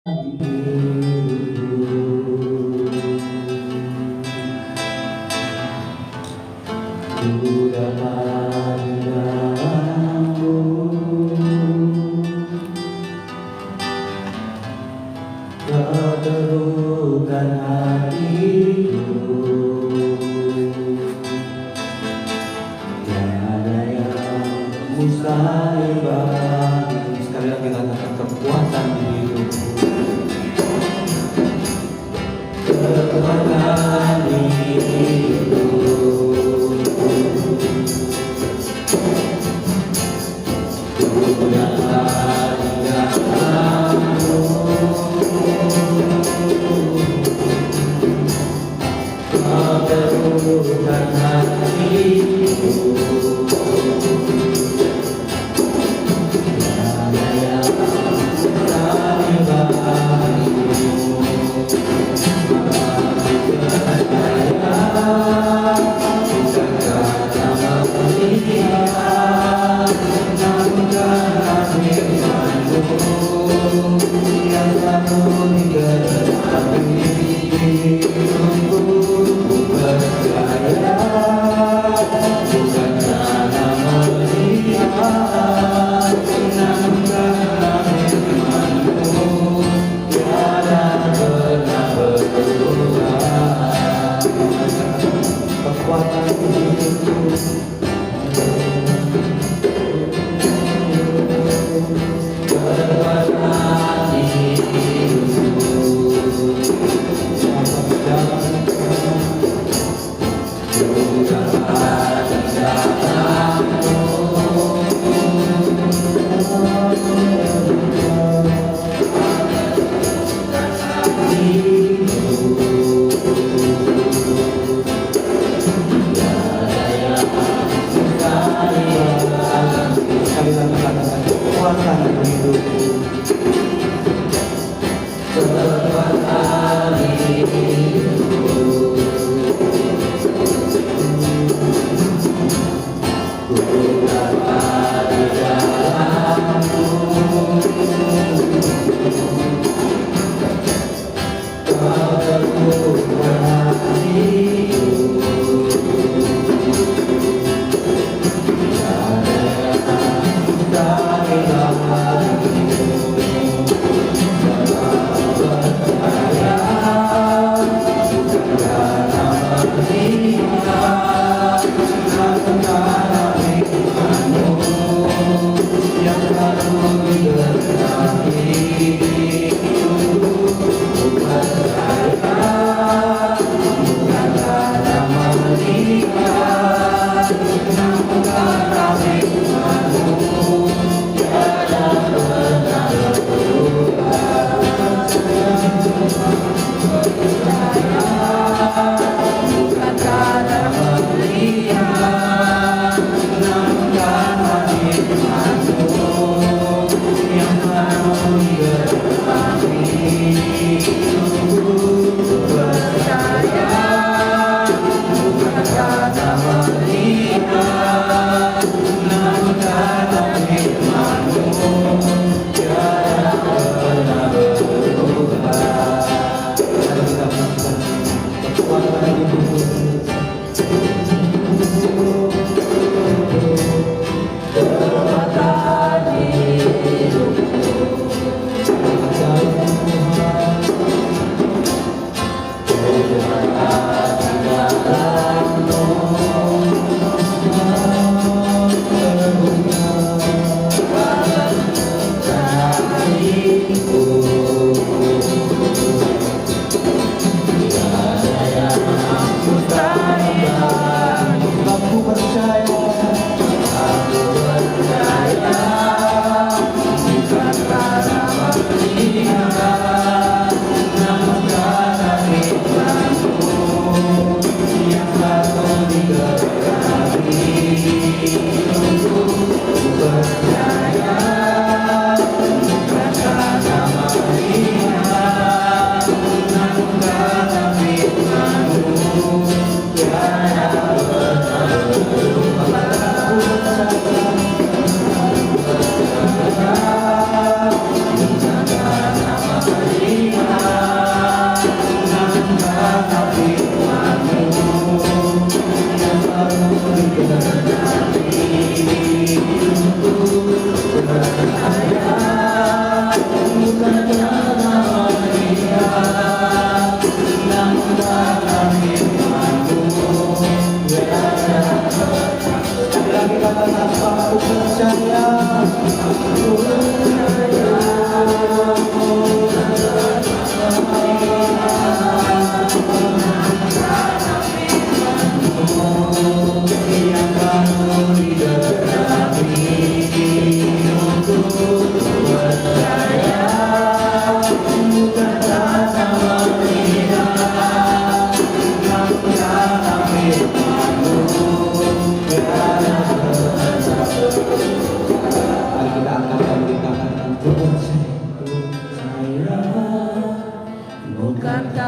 Keteguhan hatiku, tiada yang mustahil bagi. Sekali lagi katakan kekuatan di hidupku, kekuatan di hidupku. Keteguhan hatiku, tiada yang mustahil bagimu.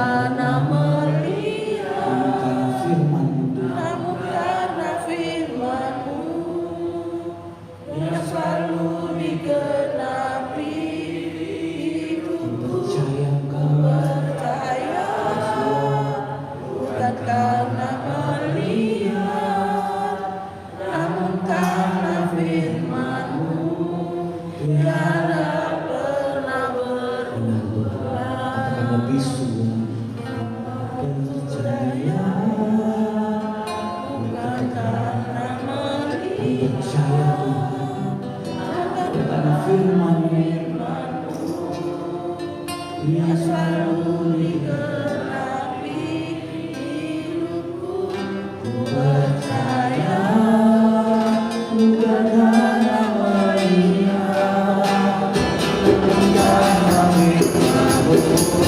karena melihat, karena firman-Mu, namun karena firman-Mu yang selalu digenapi hidupku. percaya Engkau, Percaya bukan karena melihat, namun karena firman-Mu tiada pernah benar Tuhan. Katakan membisu, percaya, bukan karena melihat, percaya Tuhan, karena firman-Mu yang selalu digenapi hidupku. Ku percaya bukan karena melihat, bukan karena firman-Mu tiada pernah berubah.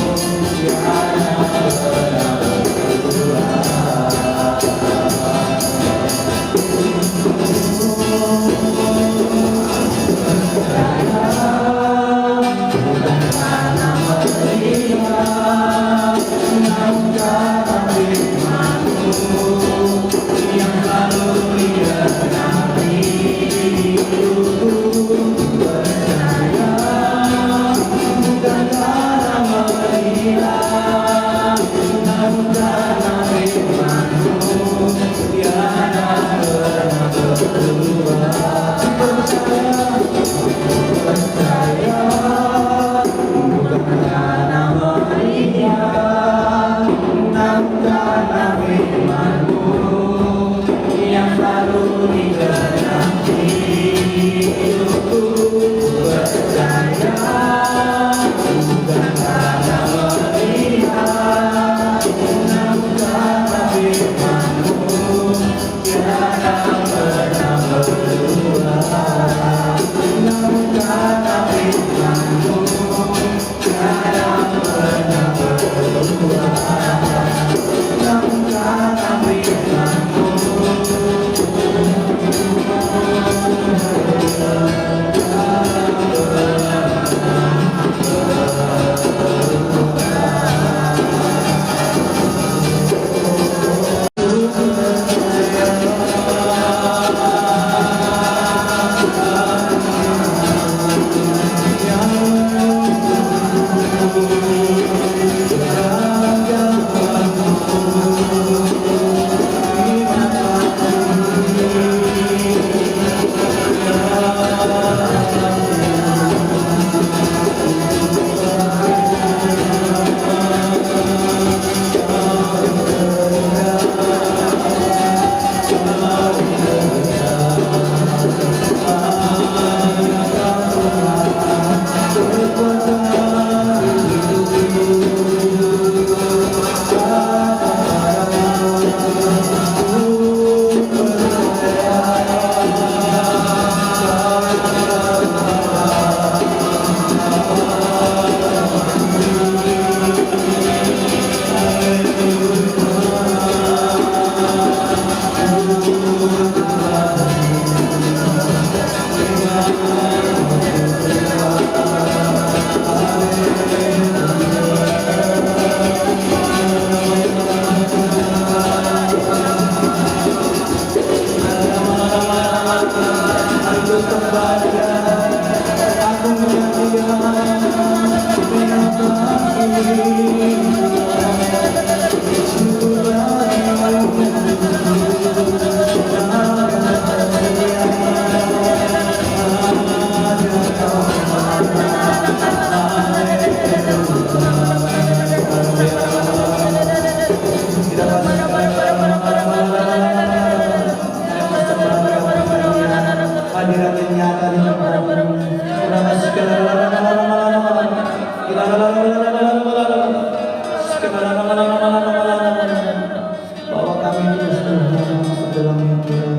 Bawa kami terus Tuhan masuk dalam yang Tuhan.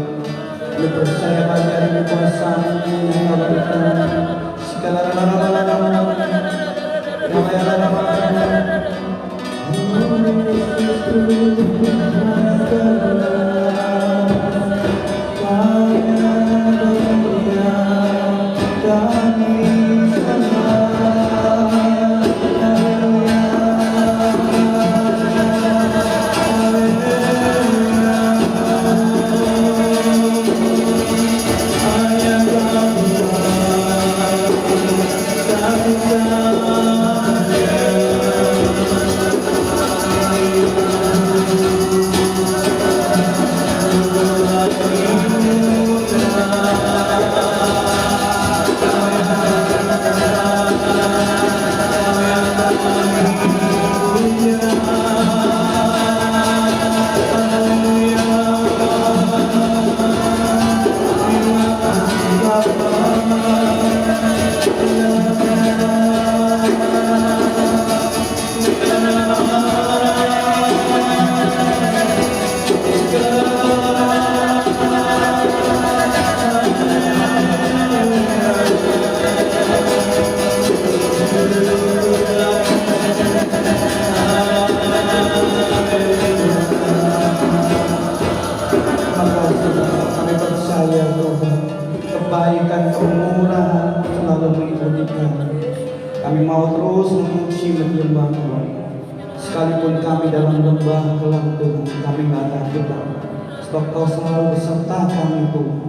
Kami percaya kami ada kekuasaan-Mu yang Kau berikan. Segala Kami percaya Tuhan, kebaikan, kemurahan selalu mengikuti kami. Kami mau terus memuji menyembah Tuhan. Sekalipun kami dalam lembah gelap Tuhan, kami nggak takut Bapa. Sebab Kau selalu beserta kami Tuhan.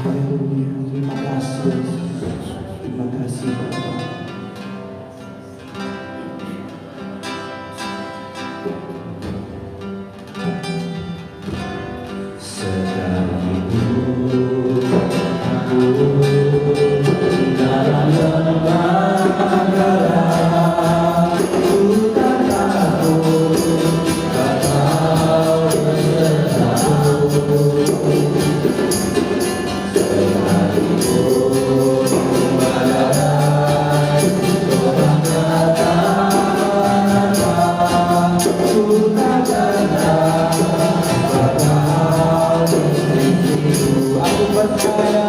Haleluya. Terima kasih Yesus. Terima kasih Bapa. Aku percaya,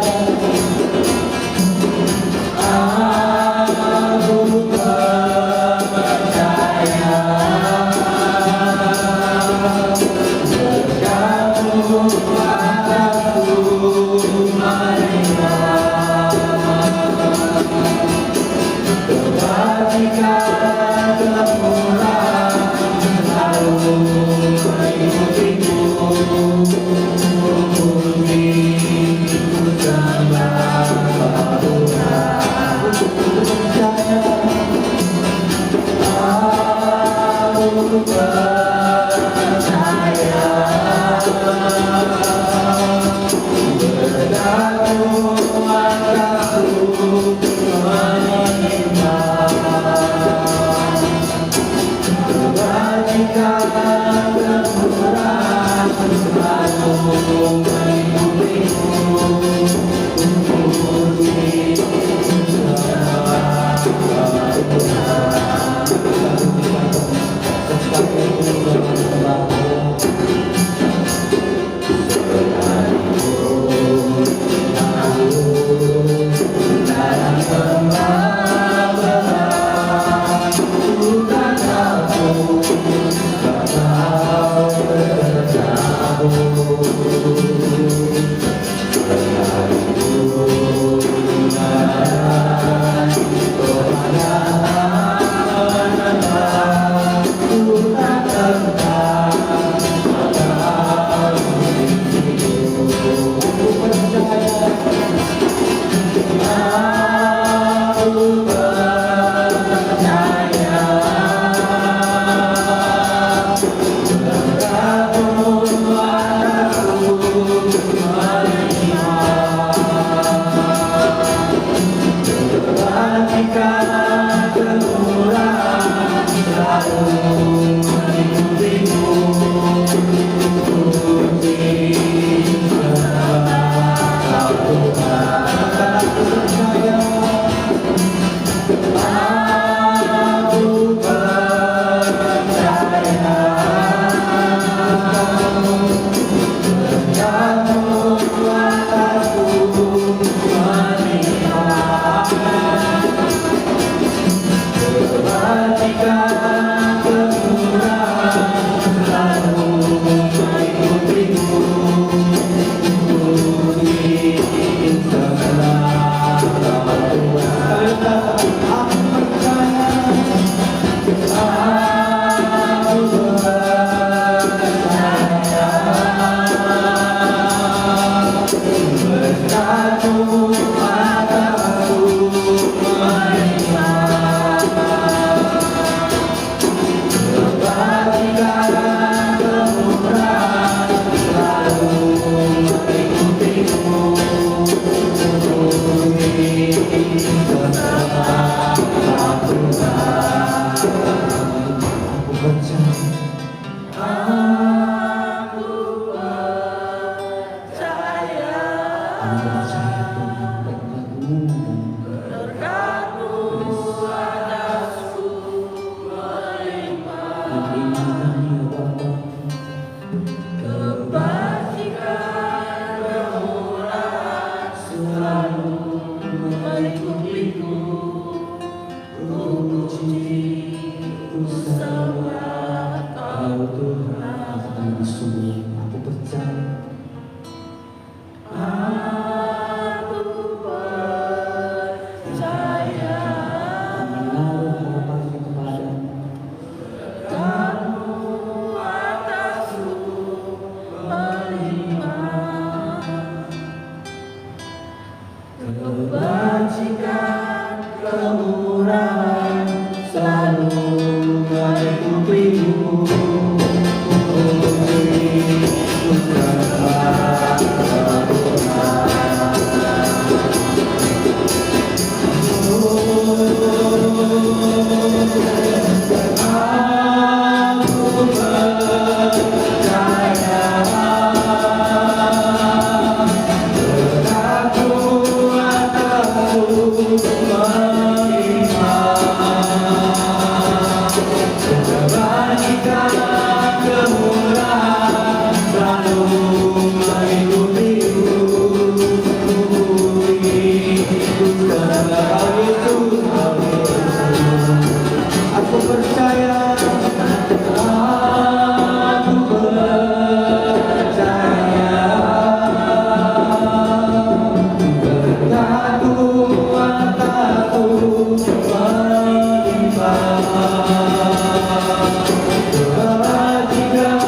kebajikan,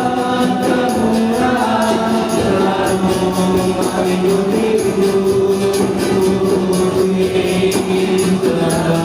kemurahan selalu mengikutiku. Ku ingin selalu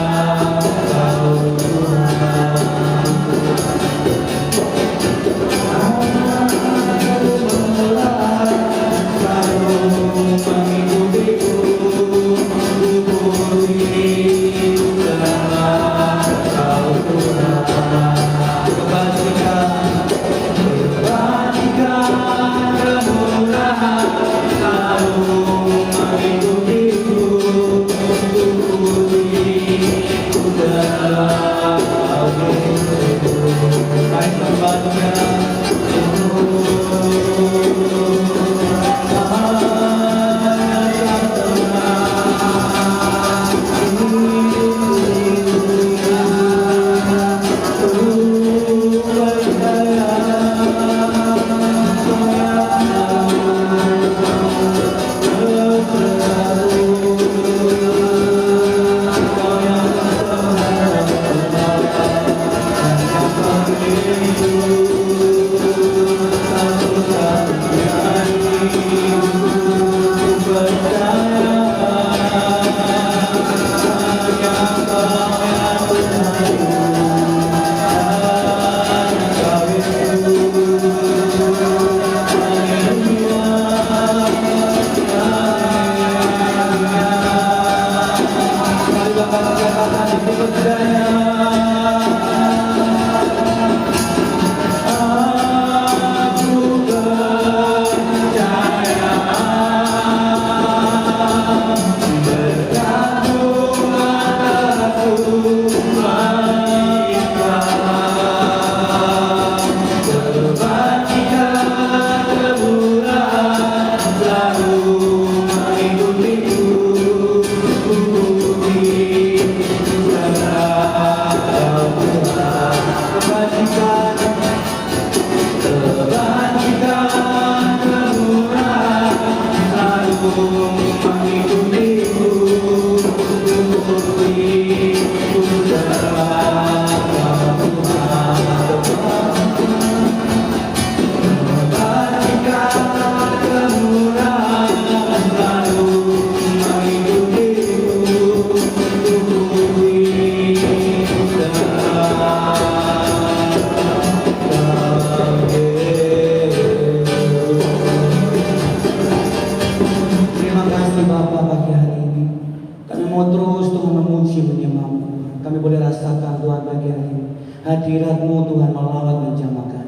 hadirat-Mu Tuhan melawat menjamahkan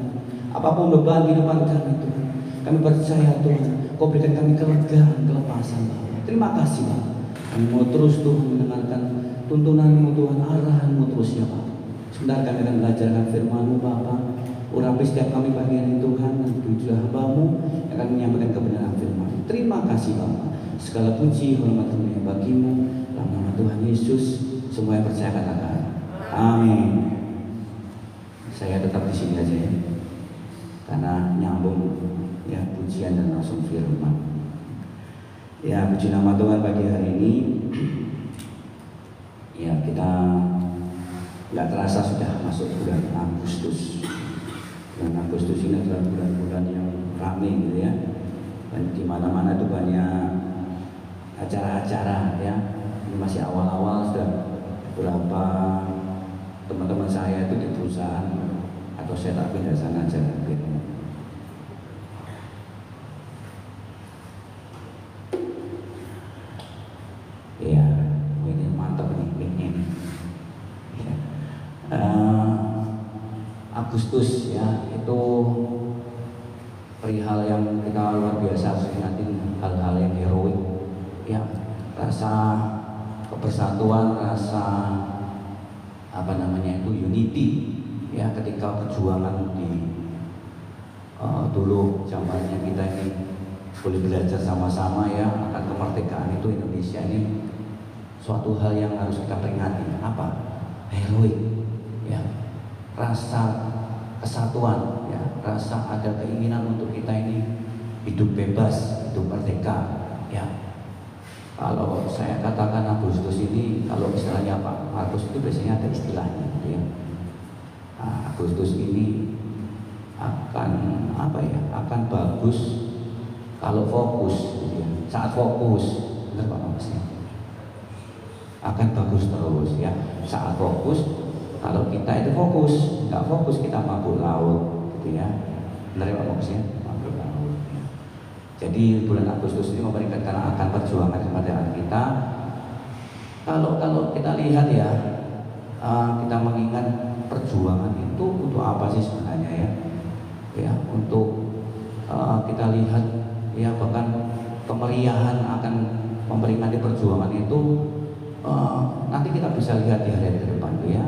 apapun beban kehidupan kami Tuhan. Kami percaya Tuhan, Kau berikan kami kelegaan, kelepasan Bapa. Terima kasih Bapa. Kami mau terus Tuhan mendengarkan tuntunan-Mu Tuhan, arahan-Mu terus ya Bapa. Sebentar kami akan belajarkan firman-Mu Bapa. Urapi setiap kami pagi ini Tuhan, dan tujuh hamba-Mu yang akan menyampaikan kebenaran firman. Terima kasih Bapa. Segala puji, hormat, kemuliaan bagi-Mu. Dalam nama Tuhan Yesus, semua yang percaya katakan amin. Saya tetap di sini aja ya, karena nyambung ya pujian dan langsung firman. Ya, puji nama Tuhan pagi hari ini. Ya, kita nggak terasa sudah masuk bulan Agustus. Bulan Agustus ini adalah bulan-bulan yang ramai gitu ya. Dan di mana-mana itu banyak acara-acara ya. Ini masih awal-awal, sudah beberapa teman-teman saya itu di perusahaan atau saya tak pindah sana aja gitu. Ya, ini mantap nih ini. Ya. Agustus ya, itu perihal yang kita luar biasa ingatin, hal-hal yang heroik ya, rasa kebersatuan, rasa apa namanya itu unity ya, ketika perjuangan di dulu zamannya kita ini boleh belajar sama-sama ya akan kemerdekaan itu. Indonesia ini suatu hal yang harus kita peringati, apa? Heroik ya, rasa kesatuan ya, rasa ada keinginan untuk kita ini hidup bebas, hidup merdeka ya. Kalau saya katakan Agustus ini, kalau istilahnya Pak Markus itu biasanya ada istilahnya gitu ya. Agustus ini akan apa ya? Akan bagus kalau fokus, gitu ya. Saat fokus, benar Pak Mas ya? Akan bagus terus ya. Saat fokus, kalau kita itu fokus, nggak fokus kita mabuk laut, gitu ya. Benar ya Pak Mas ya? Mabuk laut. Ya. Jadi bulan Agustus ini memperingatkan akan perjuangan kemerdekaan kita. Kalau kita lihat ya, kita mengingat perjuangan itu untuk apa sih sebenarnya ya? Ya untuk kita lihat ya, bahkan kemeriahan akan memperingati perjuangan itu nanti kita bisa lihat di hari ke depan tuh ya.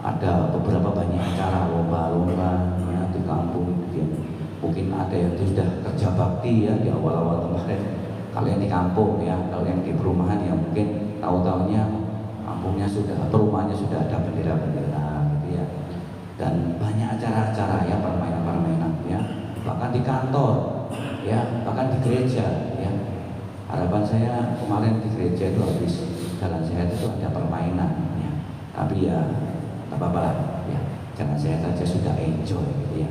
Ada beberapa banyak acara lomba-lomba ya di kampung gitu ya. Mungkin ada yang sudah kerja bakti ya di awal-awal kemarin. Kalau yang di kampung ya, kalau yang di perumahan ya mungkin tahu-tahunya kampungnya sudah, perumahannya sudah ada bendera-bendera gitu ya. Dan banyak acara-acara ya, permainan-permainan ya. Bahkan di kantor ya, bahkan di gereja ya. Harapan saya kemarin di gereja itu habis jalan sehat itu ada permainan ya. Tapi ya tak apa-apa lah ya, jangan saya saja sudah enjoy gitu ya.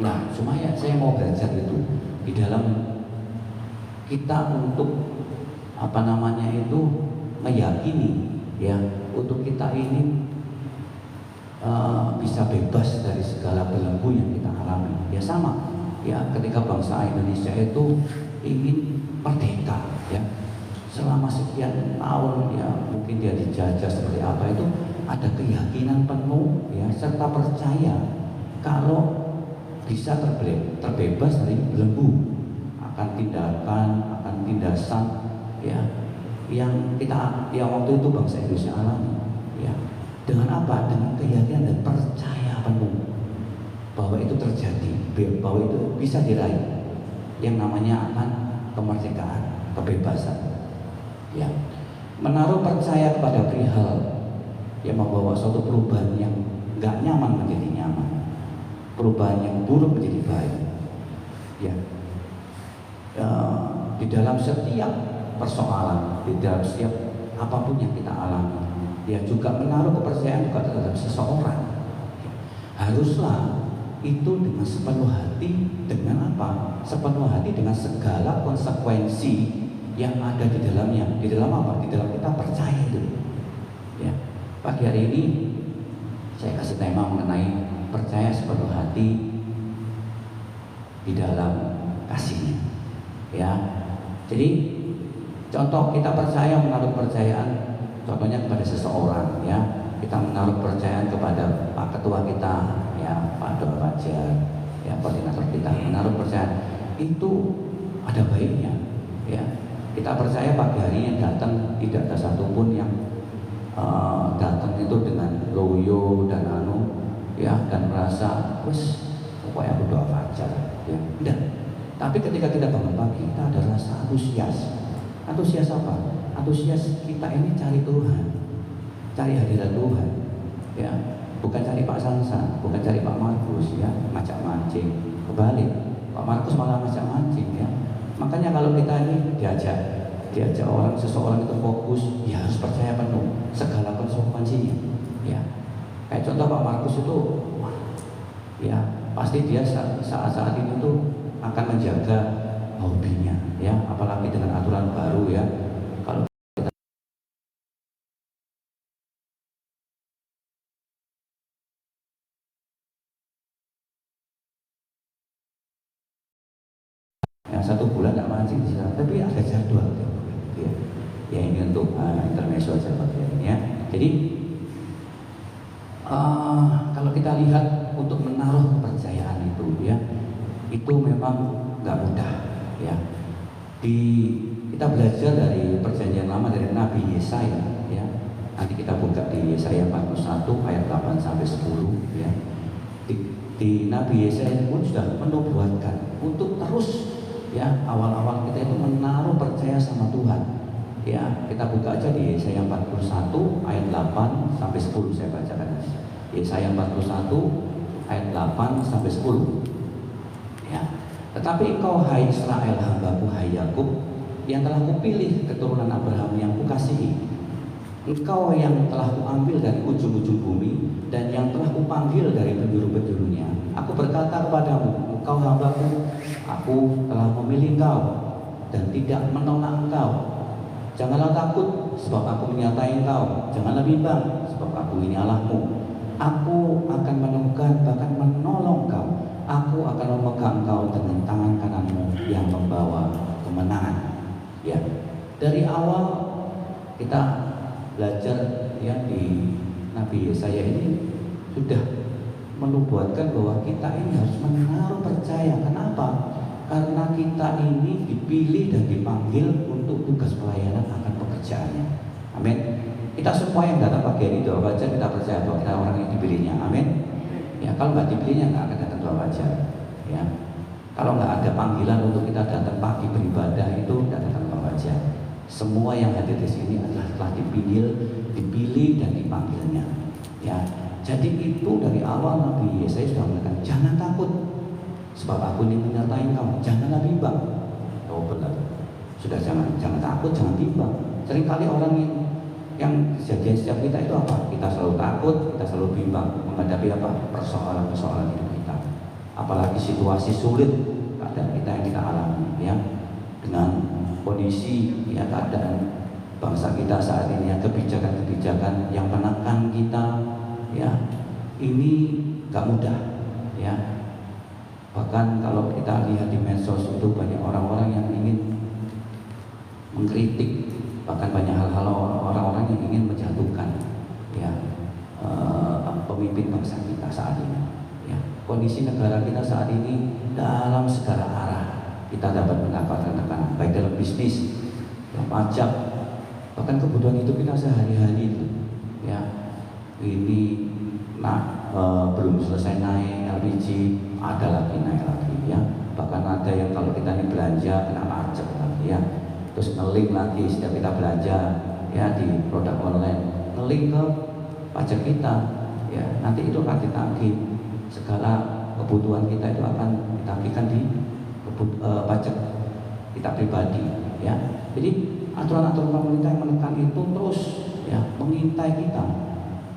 Nah, cuma ya saya mau belajar itu di dalam kita untuk apa namanya itu meyakini ya, untuk kita ini bisa bebas dari segala belenggu yang kita alami. Ya sama ya, ketika bangsa Indonesia itu ingin merdeka ya, selama sekian tahun ya mungkin dia dijajah seperti apa, itu ada keyakinan penuh ya, serta percaya kalau bisa terbebas dari belenggu akan tindakan, akan tindasan ya yang kita ya waktu itu bangsa Indonesia alami ya. Dengan apa? Dengan keyakinan dan percaya penuh bahwa itu terjadi, bahwa itu bisa diraih yang namanya akan kemerdekaan, kebebasan ya. Menaruh percaya kepada perihal yang membawa suatu perubahan yang nggak nyaman menjadi nyaman, perubahan yang buruk menjadi baik ya. Di dalam setiap persoalan, di dalam setiap apapun yang kita alami ya, juga menaruh kepercayaan juga terhadap seseorang ya. Haruslah itu dengan sepenuh hati. Dengan apa? Sepenuh hati dengan segala konsekuensi yang ada di dalamnya. Di dalam apa? Di dalam kita percaya itu ya. Pagi hari ini saya kasih tema mengenai percaya sepenuh hati di dalam kasihnya ya. Jadi contoh kita percaya, menaruh kepercayaan contohnya kepada seseorang ya. Kita menaruh kepercayaan kepada Pak Ketua kita ya, Pak Dr. Fajar ya, koordinator kita, menaruh kepercayaan itu ada baiknya ya. Kita percaya pagi hari yang datang tidak ada satupun yang datang itu dengan loyo dan ya, dan merasa wes pokoknya aku doa Fajar ya, tidak. Tapi ketika kita bangun pagi, kita ada rasa antusias. Antusias apa? Antusias kita ini cari Tuhan, cari hadirat Tuhan ya. Bukan cari Pak Sansan, bukan cari Pak Markus ya, macam mancing. Kebalik, Pak Markus malah macam mancing ya. Makanya kalau kita ini diajak orang, seseorang itu fokus, ya harus percaya penuh segala konsekuensinya ya. Kayak contoh Pak Markus itu ya, pasti dia saat ini tuh akan menjaga hobinya ya, apalagi dengan aturan baru ya. Kalau ya, 1 bulan tidak mancing di sana, tapi ada jadwal ya. Ya ini untuk intermezzo aja bagian ya. Jadi kalau kita lihat untuk menaruh kepercayaan itu ya, itu memang nggak mudah ya. Kita belajar dari perjanjian lama, dari Nabi Yesaya ya. Nanti kita buka di Yesaya 41 ayat 8 sampai 10 ya. Di Nabi Yesaya pun sudah menubuatkan untuk terus ya, awal-awal kita itu menaruh percaya sama Tuhan ya. Kita buka aja di Yesaya 41 ayat 8 sampai 10, saya bacakan. Yesaya 41 ayat 8 sampai 10 ya. Tetapi engkau hai Israel hambaku, hai Yakub yang telah kupilih, keturunan Abraham yang kukasihi, engkau yang telah kuambil dari ujung-ujung bumi dan yang telah kupanggil memanggil dari penjuru-penjurunya. Aku berkata kepadamu, engkau hambaku, aku telah memilih engkau dan tidak menolak engkau. Janganlah takut, sebab aku menyertai engkau. Janganlah bimbang, sebab aku ini Allahmu. Aku akan meneguhkan, bahkan menolong engkau. Aku akan memegang engkau dengan tangan kananmu yang membawa kemenangan. Ya, dari awal kita belajar ya di Nabi Yesaya ini sudah menubuatkan bahwa kita ini harus menaruh percaya. Kenapa? Karena kita ini dipilih dan dipanggil untuk tugas pelayanan akan pekerjaannya. Amin. Kita semua yang datang pagi hari doa wajar, kita percaya bahwa kita orang yang dipilihnya. Amin. Ya, kalau nggak dipilihnya nggak akan datang doa wajar. Ya, kalau nggak ada panggilan untuk kita datang pagi beribadah itu nggak datang doa wajar. Semua yang hadir di sini adalah telah dipilih dan dipanggilnya. Ya, jadi itu dari awal Nabi Yesaya sudah mengatakan jangan takut, sebab aku ini menyertai engkau. Janganlah bimbang. Oh benar. Sudah jangan takut, jangan bimbang. Seringkali orang yang kejadian setiap kita itu apa? Kita selalu takut, kita selalu bimbang menghadapi apa? Persoalan-persoalan hidup kita. Apalagi situasi sulit keadaan kita yang kita alami, ya, dengan kondisi ya keadaan bangsa kita saat ini, ya, kebijakan-kebijakan yang menekan kita, ya, ini gak mudah, ya. Bahkan kalau kita lihat di medsos itu banyak orang-orang yang ingin mengkritik, bahkan banyak hal-hal orang-orang yang ingin menjatuhkan, ya, pemimpin bangsa kita saat ini. Ya, kondisi negara kita saat ini dalam segala arah kita dapat mendapatkan tekanan, baik dalam bisnis, dalam pajak, bahkan kebutuhan hidup kita sehari-hari itu, ya, ini belum selesai naik LPG, ada lagi naik lagi, ya. Bahkan ada yang kalau kita ini belanja kena pajak lagi, ya. Terus ngeling lagi setiap kita belanja, ya, di produk online, ngeling ke pajak kita, ya. Nanti itu akan ditagih, segala kebutuhan kita itu akan ditagihkan di pajak kita pribadi, ya. Jadi aturan-aturan pemerintah yang menekan itu terus, ya, mengintai kita,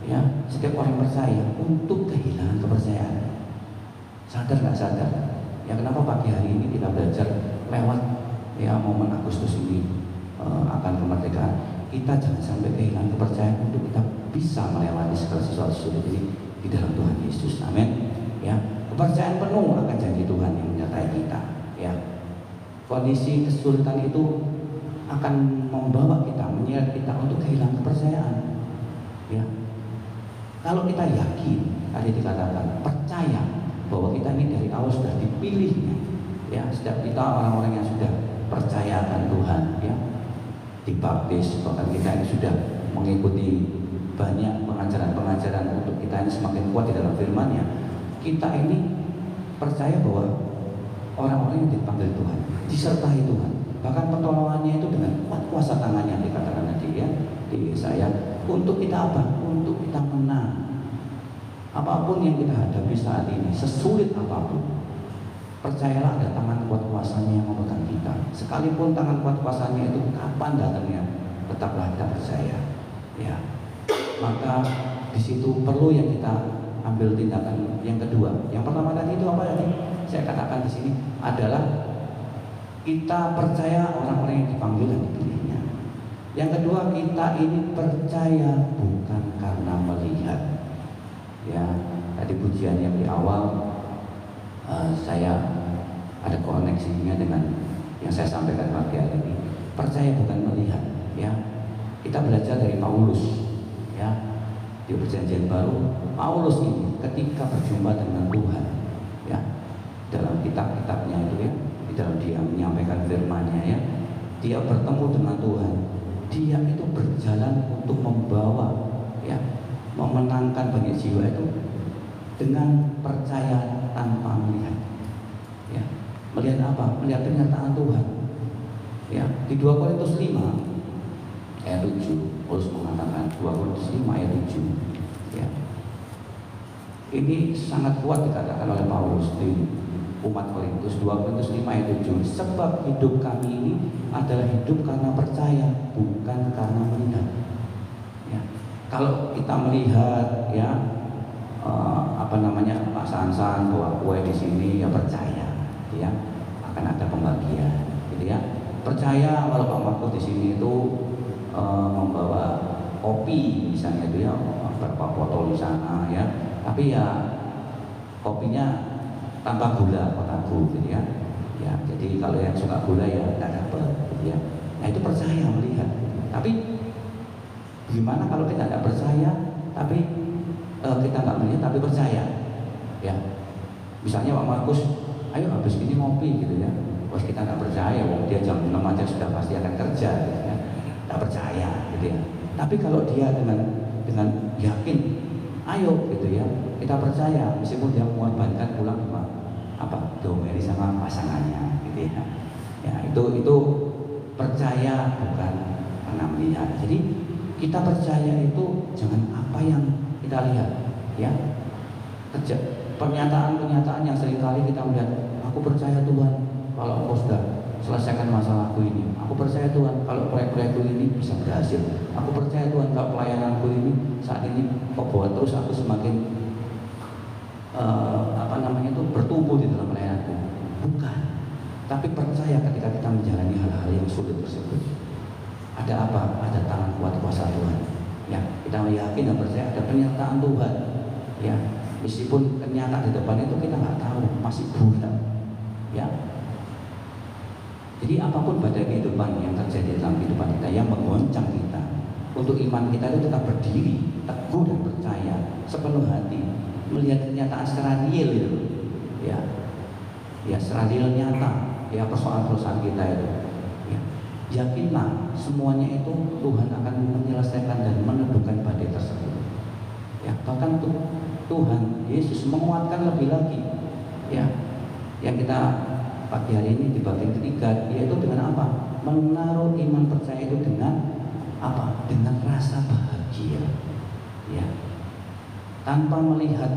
ya, setiap orang percaya untuk kehilangan kepercayaan. Sadar nggak sadar? Ya, kenapa pagi hari ini kita belajar lewat, ya, momen Agustus ini akan kemerdekaan. Kita jangan sampai kehilangan kepercayaan untuk kita bisa melewati segala sesuatu sulit ini di dalam Tuhan Yesus. Amin. Ya, kepercayaan penuh akan janji Tuhan yang menyertai kita. Ya, kondisi kesulitan itu akan membawa kita, menyeret kita untuk kehilangan kepercayaan. Ya, kalau kita yakin, tadi dikatakan percaya bahwa kita ini dari awal sudah dipilihnya, ya, setiap kita orang-orang yang sudah percaya akan Tuhan, ya, dibaptis, bahkan kita ini sudah mengikuti banyak pengajaran-pengajaran untuk kita ini semakin kuat di dalam firman-Nya. Kita ini percaya bahwa orang-orang yang dipanggil Tuhan, disertai Tuhan, bahkan pertolongannya itu dengan kuat kuasa tangannya, dikatakan tadi, ya, di Yesaya, untuk kita apa? Untuk kita menang. Apapun yang kita hadapi saat ini, sesulit apapun, percayalah ada tangan kuat kuasanya yang memegang kita. Sekalipun tangan kuat kuasanya itu kapan datangnya, tetaplah kita percaya. Ya, maka di situ perlu yang kita ambil tindakan yang kedua. Yang pertama tadi itu apa tadi? Saya katakan di sini adalah kita percaya orang-orang yang dipanggil dan dipilihnya. Yang kedua, kita ini percaya bukan karena melihat. Ya, tadi pujian yang di awal saya ada koneksinya dengan yang saya sampaikan pagi hari ini. Percaya bukan melihat, ya. Kita belajar dari Paulus, ya, di Perjanjian Baru. Paulus ini ketika berjumpa dengan Tuhan, ya, dalam kitab-kitabnya itu, ya, di dalam dia menyampaikan firman-Nya, ya, dia bertemu dengan Tuhan. Dia itu berjalan untuk membawa, ya, memenangkan banyak jiwa itu dengan percaya tanpa melihat. Ya, melihat apa? Melihat pernyataan Tuhan. Ya, di 2 Korintus 5 ayat 7, Paulus mengatakan, 2 Korintus 5 ayat 7. Ya. Ini sangat kuat dikatakan oleh Paulus di umat Korintus, 2 Korintus 5 ayat 7. Sebab hidup kami ini adalah hidup karena percaya, bukan karena melihat. Ya. Kalau kita melihat, ya, apa makan-makan, bawa kue di sini, ya percaya, gitu ya, akan ada pembagian, gitu ya. Percaya kalau Pak Markus di sini itu membawa kopi misalnya itu ya, beberapa botol di sana ya, tapi ya kopinya tanpa gula, kotaku, gitu ya. Ya, jadi kalau yang suka gula ya nggak dapat, gitu ya. Nah itu percaya melihat. Tapi gimana kalau kita nggak percaya, tapi kita nggak melihat tapi percaya, ya. Misalnya Pak Markus, ayo habis ini ngopi, gitu ya. Bos kita nggak percaya, wong dia jam 6 aja sudah pasti akan kerja, gitu ya. Nggak percaya, gitu ya. Tapi kalau dia dengan yakin, ayo, gitu ya, kita percaya, meskipun dia mengorbankan pulang apa domeli sama pasangannya, gitu ya. Ya itu percaya bukan karena melihat. Jadi kita percaya itu jangan apa yang kita lihat, ya. Pernyataan-pernyataan yang seringkali kita melihat, aku percaya Tuhan kalau Engkau sudah selesaikan masalahku ini, aku percaya Tuhan kalau proyek-proyekku ini bisa berhasil, aku percaya Tuhan kalau pelayananku ini saat ini kok bawa terus aku semakin bertumbuh di dalam pelayananku. Bukan, tapi percaya ketika kita menjalani hal-hal yang sulit tersebut, ada apa? Ada tangan kuat kuasa Tuhan. Ya, kita yakin dan percaya ada penyertaan Tuhan. Ya, meskipun ternyata di depan itu kita nggak tahu, masih buram. Ya. Jadi apapun badai kehidupan yang terjadi dalam kehidupan kita yang menggoncang kita, untuk iman kita itu tetap berdiri, teguh dan percaya sepenuh hati, melihat kenyataan secara real itu. Ya. Ya, secara real nyata, ya persoalan-persoalan kita itu. Ya. Yakinlah semuanya itu Tuhan akan menyelesaikan dan meneduhkan badai tersebut. Ya, bahkan Tuhan Yesus menguatkan lebih lagi. Ya, yang kita pagi hari ini di bagian ketiga, yaitu dengan apa? Menaruh iman percaya itu dengan apa? Dengan rasa bahagia. Ya, tanpa melihat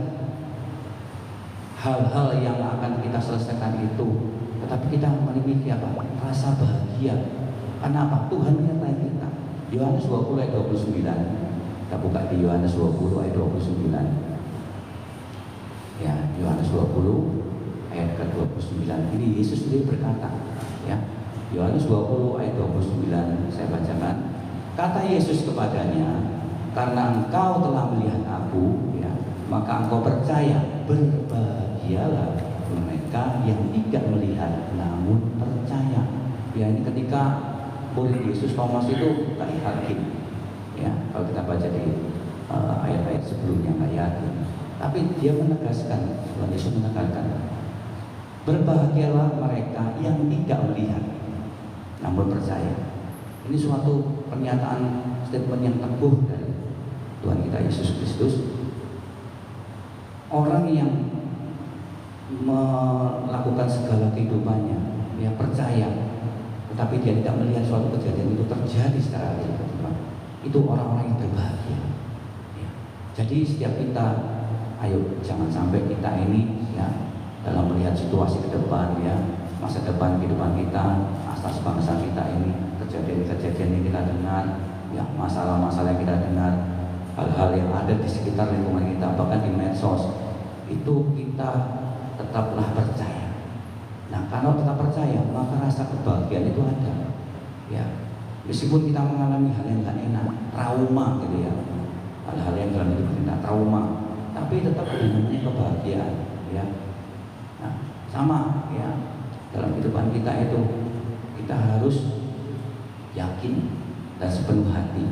hal-hal yang akan kita selesaikan itu, tetapi kita memiliki apa? Rasa bahagia. Karena apa? Tuhan menyertai kita. Yohanes 20 ayat 29. Kita buka di Yohanes 20 ayat 29. Ya, Yohanes 20 ayat ke-29. Ini Yesus sendiri berkata, ya. Yohanes 20 ayat 29 saya bacakan. Kata Yesus kepadanya, karena engkau telah melihat aku, ya, maka engkau percaya. Berbahagialah mereka yang tidak melihat namun percaya. Ya, ini ketika murid Yesus Thomas itu tak yakin, ya, kalau kita baca di ayat-ayat sebelumnya nggak yakin, tapi dia menegaskan, Tuhan Yesus menegaskan, berbahagialah mereka yang tidak melihat namun percaya. Ini suatu pernyataan, statement yang teguh dari Tuhan kita Yesus Kristus. Orang yang melakukan segala kehidupannya, ya percaya, tetapi dia tidak melihat suatu kejadian itu terjadi secara real, itu orang-orang yang berbahagia. Ya. Jadi setiap kita, ayo jangan sampai kita ini, ya, dalam melihat situasi ke depan, ya, masa depan kehidupan kita, asas bangsa kita ini, kejadian-kejadian yang kita dengar, ya, masalah-masalah yang kita dengar, hal-hal yang ada di sekitar lingkungan kita, bahkan di medsos, itu kita tetaplah percaya. Nah, kalau tetap percaya, maka rasa kebahagiaan itu ada. Ya, meskipun kita mengalami hal yang gak enak, trauma, gitu ya, hal-hal yang dalam hidup kita trauma, tapi tetap ada namanya kebahagiaan. Ya, nah, sama, ya, dalam kehidupan kita itu kita harus yakin dan sepenuh hati,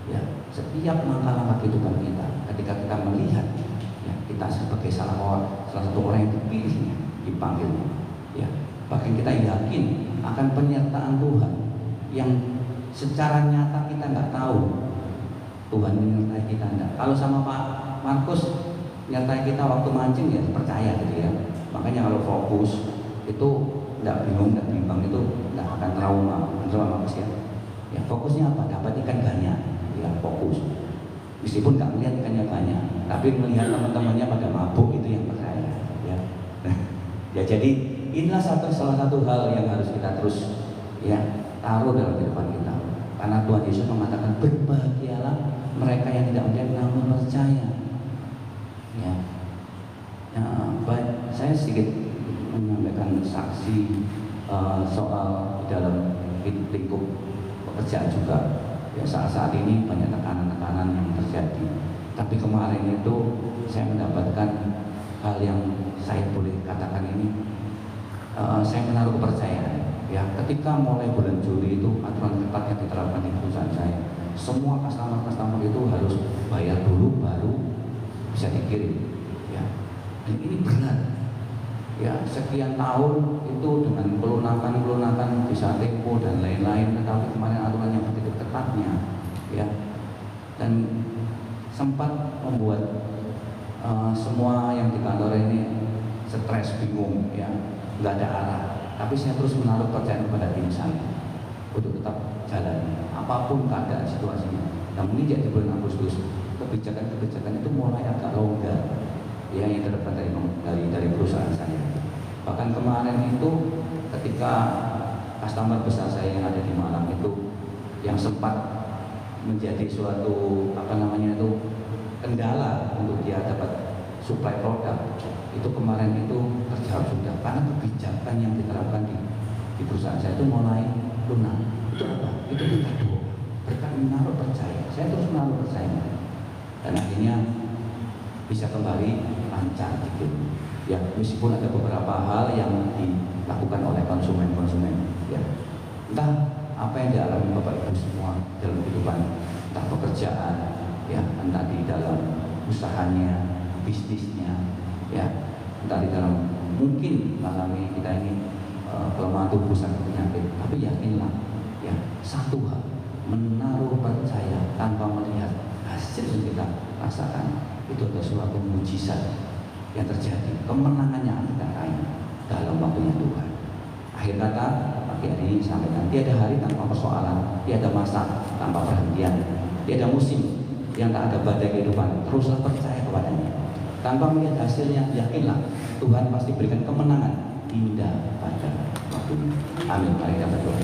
ya, setiap langkah-langkah kehidupan kita. Ketika kita melihat, ya, kita sebagai salah satu orang yang dipilihnya, dipanggilnya, ya, bahkan kita yakin akan penyertaan Tuhan yang secara nyata kita nggak tahu Tuhan menyertai kita enggak. Kalau sama Pak Markus menyertai kita waktu mancing, ya percaya, gitu ya. Makanya kalau fokus itu nggak bingung, nggak bimbang, itu nggak akan trauma, Markus, ya. Ya, fokusnya apa? Dapat ikan banyak, ya, fokus. Meskipun nggak melihat ikannya banyak, tapi melihat teman-temannya pada mabuk, itu yang percaya, ya. Ya, jadi inilah salah satu hal yang harus kita terus, ya, taruh dalam kehidupan kita. Karena Tuhan Yesus mengatakan, berbahagialah mereka yang tidak melihat namun percaya. Ya, ya, baik. saya sedikit menyampaikan saksi soal di dalam lingkup pekerjaan juga. Ya, saat ini banyak tekanan-tekanan yang terjadi. Tapi kemarin itu saya mendapatkan hal yang saya boleh katakan ini, saya menaruh kepercayaan. Ya, ketika mulai bulan Juli itu aturan ketat yang diterapkan di perusahaan saya, semua customer itu harus bayar dulu baru bisa dikirim. Ya, dan ini berat. Ya, sekian tahun itu dengan pelunakan bisa tempo dan lain-lain, tetapi kemarin aturan yang begitu ketatnya, ya, dan sempat membuat semua yang di kantor ini stres, bingung, ya, nggak ada arah. Tapi saya terus menaruh percaya kepada tim saya untuk tetap jalan apapun keadaan situasinya. Dan menginjak di bulan Agustus, kebijakan-kebijakan itu mulai agak longgar, ya, yang terdapat dari perusahaan saya. Bahkan kemarin itu ketika customer besar saya yang ada di Malang itu yang sempat menjadi suatu kendala untuk dia dapat supply produk, itu kemarin itu terjawab sudah karena kebijakan yang diterapkan di perusahaan saya itu mulai lunak. Itu apa? Itu kita doa, berkat menaruh percaya. Saya terus menaruh percaya dan akhirnya bisa kembali lancar gitu. Ya, meskipun ada beberapa hal yang dilakukan oleh konsumen, ya, entah apa yang dialami Bapak Ibu semua dalam kehidupan, entah pekerjaan, ya, entah di dalam usahanya, bisnisnya, ya, entah di dalam mungkin mengalami kita ini kelemahan tubuh sakit penyakit, tapi yakinlah, ya, satu hal, menaruh percaya tanpa melihat hasil yang kita rasakan itu adalah suatu mujizat yang terjadi, kemenangannya kita raih dalam waktunya Tuhan. Akhir kata pagi hari ini sampaikan, tiada hari tanpa persoalan, tiada masa tanpa perhentian, tiada musim yang tak ada badai kehidupan. Teruslah percaya kepadanya tanpa melihat hasilnya, yakinlah Tuhan pasti berikan kemenangan indah pada waktunya. Amin. Mari kita berdoa.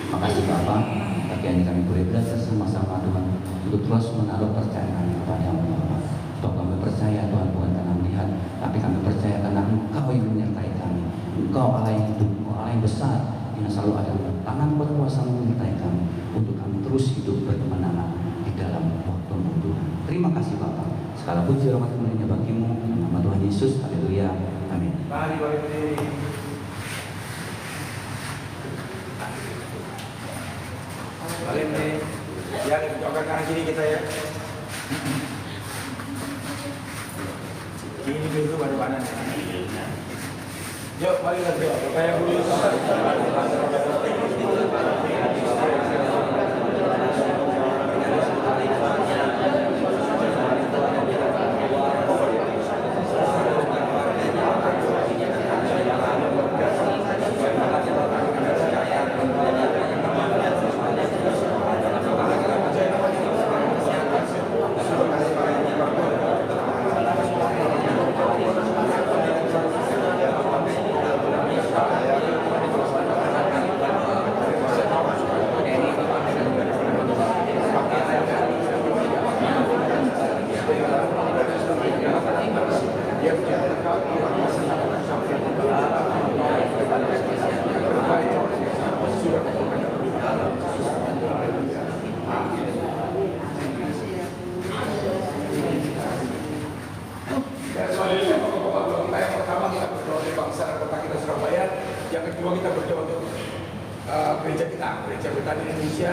Makasih Bapak, pagi ini kami boleh belajar sama-sama Tuhan untuk terus menaruh percaya kami kepada-Mu Bapak. Bahwa kami percaya Tuhan bukan karena melihat, tapi kami percaya karena Engkau yang menyertai kami. Engkau Allah yang hidup, Engkau Allah yang besar, yang selalu ada tangan berkuasa menyertai kami untuk kami terus hidup berkemenangan di dalam waktu-Mu Tuhan. Terima kasih Bapak. Segala puji hormat kemuliaan bagi-Mu, dalam nama Tuhan Yesus. Haleluya. Amin. Mari berdiri. Balik nih. Ya, coba kanan kiri kita ya. Ini dulu baru kanan. Yuk, mari kita kayak dulu. Yang kedua kita berdoa untuk gereja kita di Indonesia,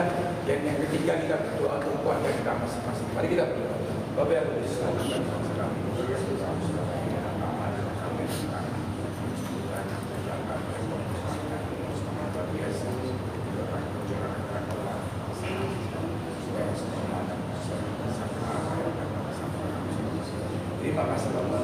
dan yang ketiga kita berdoa untuk keluarga kita masing-masing. Mari kita berdoa. Bapak yang berdoa. Terima kasih Bapak.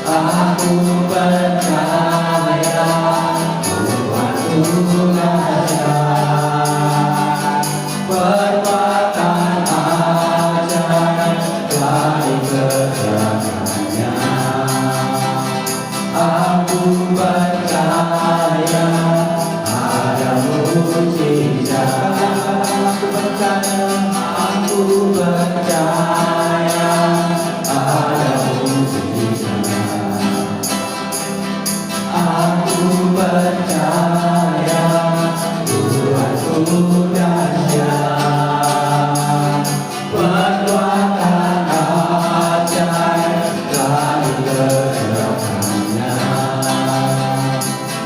Aku percaya Tuhanku dahsyat, perbuatan ajaib dari kerja-Nya. Aku percaya ada mujizat. Aku percaya ada mujizat. Aku percaya Tuhanku dahsyat, perbuatan ajaib dari kerja-Nya.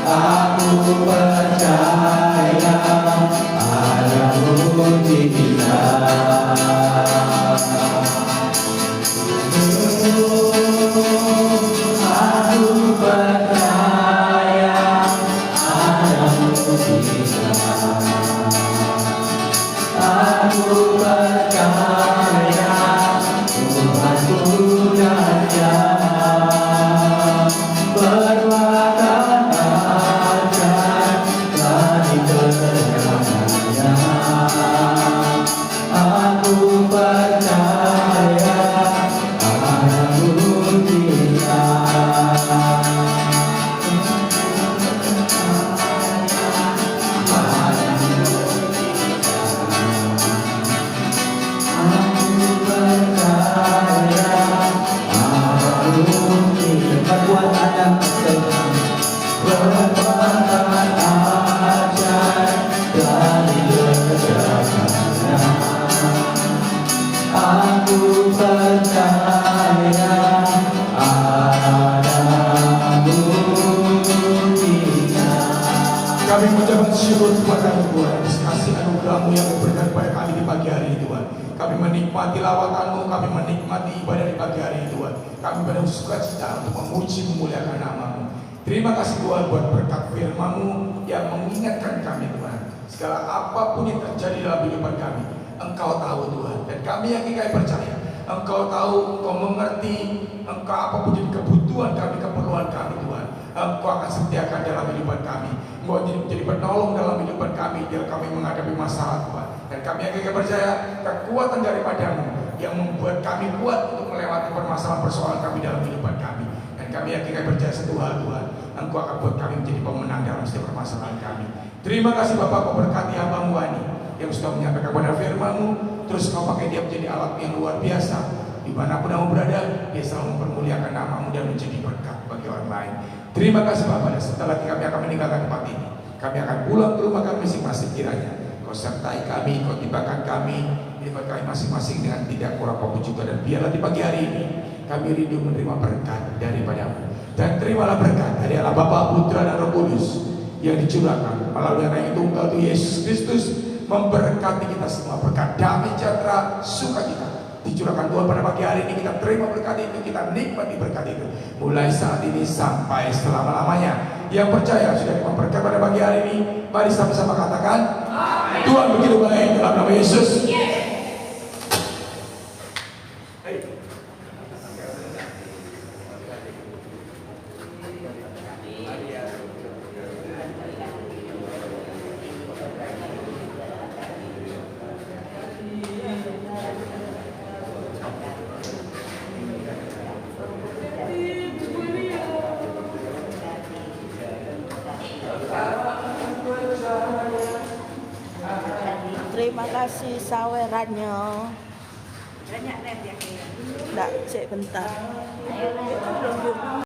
Aku percaya ada mujizat. Aku percaya ada mujizat. Aku percaya Tuhanku dahsyat, perbuatan ajaib dari kerja-Nya. Aku percaya ada mujizat. Perbuatan ajaib dari kerja-Nya. Aku percaya ada mujizat. Kami mengucapkan syukur kepada Tuhan atas kasih anugerah-Mu yang memberikan kepada kami di pagi hari ini, Tuhan. Kami menikmati lawatan-Mu, kami menikmati ibadah di pagi hari ini, Tuhan. Kami penuh sukacita untuk memuji memuliakan nama-Mu. Terima kasih Tuhan buat berkat firman-Mu yang mengingatkan kami, Tuhan. Segala apapun yang terjadi dalam kehidupan kami, Engkau tahu, Tuhan. Dan kami yang kami percaya, Engkau tahu, Engkau mengerti, Engkau apapun jadi kebutuhan kami, keperluan kami, Tuhan. Engkau akan sediakan dalam kehidupan kami. Engkau menjadi penolong dalam kehidupan kami jika kami menghadapi masalah, Tuhan. Dan kami yang kami percaya, kekuatan daripada-Mu yang membuat kami kuat untuk melewati permasalahan persoalan kami dalam kehidupan kami. Dan kami yang kami percaya satu hal, Tuhan, Engkau akan buat kami menjadi pemenang dalam setiap permasalahan kami. Terima kasih Bapak, Kau berkati hamba-Mu Wani yang sudah menyampaikan kepada firman-Mu. Terus Kau pakai dia menjadi alat yang luar biasa. Dimanapun Kamu berada, dia selalu mempermuliakan nama-Mu dan menjadi berkat bagi orang lain. Terima kasih Bapak, dan setelah kami akan meninggalkan tempat ini, kami akan pulang ke rumah kami masing-masing. Kiranya Kau sertai kami, Kau tibakan kami di tempat kami masing-masing dengan tidak kurang apapun juga. Dan biarlah di pagi hari ini kami rindu menerima berkat daripada-Mu. Dan terimalah berkat dari Allah Bapa, Putra, dan Roh Kudus yang dicurahkan melalui Anak yang tunggal itu Yesus Kristus, memberkati kita semua. Berkat damai, sejahtera, sukacita dicurahkan Tuhan pada pagi hari ini. Kita terima berkat itu, kita nikmati berkat itu mulai saat ini sampai selama-lamanya. Yang percaya sudah terima berkat pada pagi hari ini, mari sama-sama katakan amin. Tuhan begitu baik dalam nama Yesus. Terima kasih sawerannya. Nggak, cek bentar.